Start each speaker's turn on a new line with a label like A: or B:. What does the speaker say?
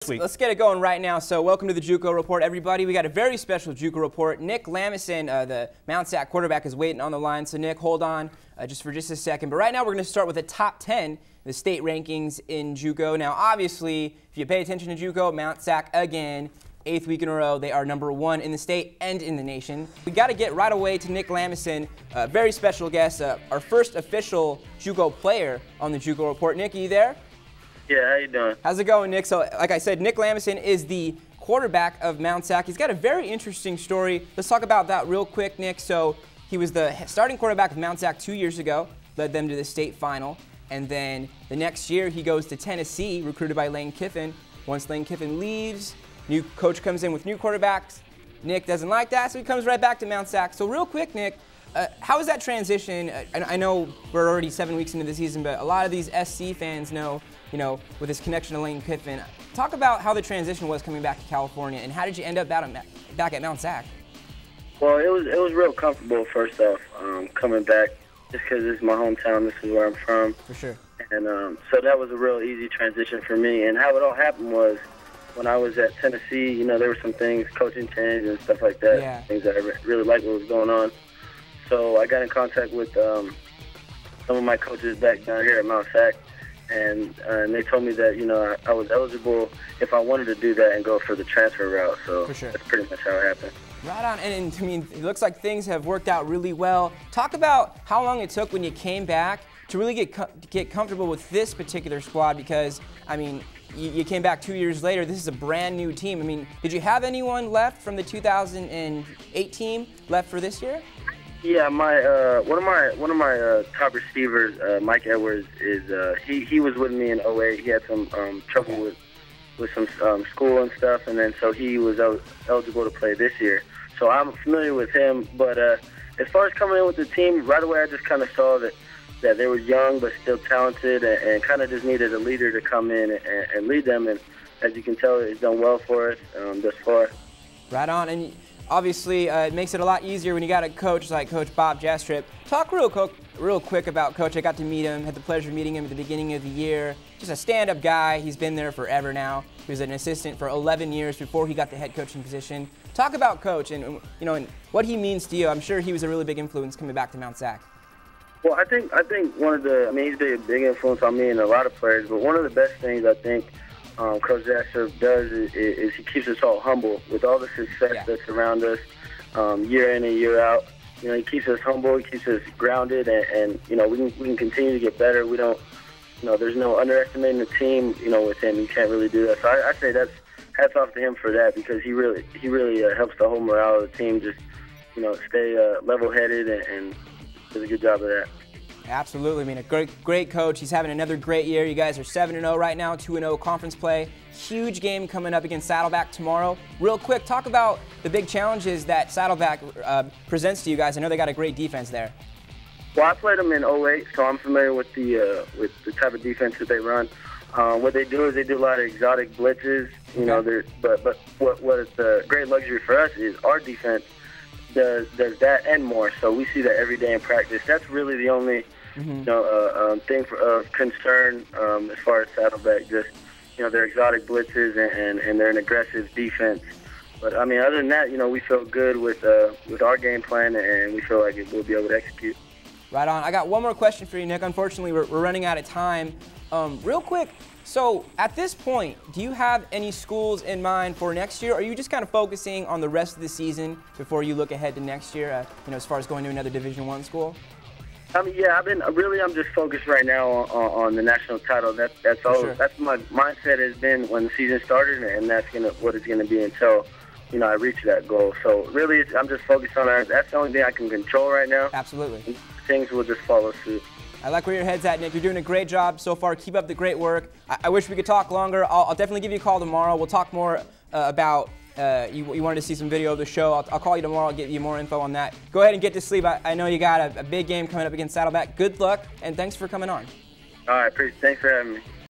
A: Let's get it going right now. So welcome to the JUCO Report, everybody. We got a very special JUCO Report. Nick Lamaison, the Mount SAC quarterback, is waiting on the line. So Nick, hold on just for a second. But right now we're going to start with the top 10, the state rankings in JUCO. Now, obviously, if you pay attention to JUCO, Mount SAC, again, 8th week in a row, they are #1 in the state and in the nation. We got to get right away to Nick Lamaison, a very special guest, our first official JUCO player on the JUCO Report. Nick, are you there?
B: Yeah, how you doing?
A: How's it going, Nick? So, like I said, Nick Lamaison is the quarterback of Mount SAC. He's got a very interesting story. Let's talk about that real quick, Nick. So, he was the starting quarterback of Mount SAC 2 years ago, led them to the state final, and then the next year he goes to Tennessee, recruited by Lane Kiffin. Once Lane Kiffin leaves, new coach comes in with new quarterbacks. Nick doesn't like that, so he comes right back to Mount SAC. So, real quick, Nick, how is that transition? I know we're already 7 weeks into the season, but a lot of these SC fans know, with his connection to Lane Kiffin. Talk about how the transition was coming back to California, and how did you end up back at Mount SAC?
B: Well, it was real comfortable, first off, coming back, just because this is my hometown, this is where I'm from.
A: For sure.
B: And so that was a real easy transition for me. And how it all happened was, when I was at Tennessee, there were some things, coaching change and stuff like that,
A: yeah.
B: Things that I really liked what was going on. So I got in contact with some of my coaches back down here at Mount SAC, and they told me that, I was eligible if I wanted to do that and go for the transfer route. So
A: for sure.
B: That's pretty much how it happened.
A: Right on, and I mean, it looks like things have worked out really well. Talk about how long it took when you came back to really get comfortable with this particular squad, because, I mean, you came back 2 years later. This is a brand new team. I mean, did you have anyone left from the 2008 team left for this year?
B: Yeah, one of my top receivers, Mike Edwards, is he was with me in 2008. He had some trouble with some school and stuff, and then so he was eligible to play this year. So I'm familiar with him. But as far as coming in with the team, right away I just kind of saw that they were young but still talented, and kind of just needed a leader to come in and lead them. And as you can tell, it's done well for us thus far.
A: Right on. And obviously, it makes it a lot easier when you got a coach like Coach Bob Jastrip. Talk real quick about Coach. I got to meet him, had the pleasure of meeting him at the beginning of the year. Just a stand-up guy. He's been there forever now. He was an assistant for 11 years before he got the head coaching position. Talk about Coach and and what he means to you. I'm sure he was a really big influence coming back to Mount SAC.
B: Well, I think he's been a big influence on me and a lot of players. But one of the best things I think Coach Jastrip does is he keeps us all humble with all the success that's around us year in and year out. He keeps us humble, he keeps us grounded, and we can continue to get better. We don't, there's no underestimating the team. With him, you can't really do that. So I say that's hats off to him for that, because he really helps the whole morale of the team just stay level-headed and does a good job of that.
A: Absolutely. I mean, a great coach. He's having another great year. You guys are 7-0 right now, 2-0 conference play. Huge game coming up against Saddleback tomorrow. Real quick, talk about the big challenges that Saddleback presents to you guys. I know they got a great defense there.
B: Well, I played them in 2008, so I'm familiar with the type of defense that they run. What they do is they do a lot of exotic blitzes. But what is the great luxury for us is our defense does that and more. So we see that every day in practice. That's really the only thing of concern as far as Saddleback. Just their exotic blitzes and they're an aggressive defense. But I mean, other than that, we feel good with our game plan, and we feel like we'll be able to execute.
A: Right on. I got one more question for you, Nick. Unfortunately, we're running out of time. Real quick. So at this point, do you have any schools in mind for next year? Or are you just kind of focusing on the rest of the season before you look ahead to next year, as far as going to another Division I school?
B: I mean, yeah, I'm just focused right now on the national title. That's all.
A: Sure.
B: That's my mindset has been when the season started, and that's what it's gonna be until I reach that goal. So really, I'm just focused on that. That's the only thing I can control right now.
A: Absolutely.
B: Things will just follow suit.
A: I like where your head's at, Nick. You're doing a great job so far. Keep up the great work. I wish we could talk longer. I'll definitely give you a call tomorrow. We'll talk more about you wanted to see some video of the show. I'll call you tomorrow. I'll get you more info on that. Go ahead and get to sleep. I know you got a big game coming up against Saddleback. Good luck, and thanks for coming on.
B: All right, thanks for having me.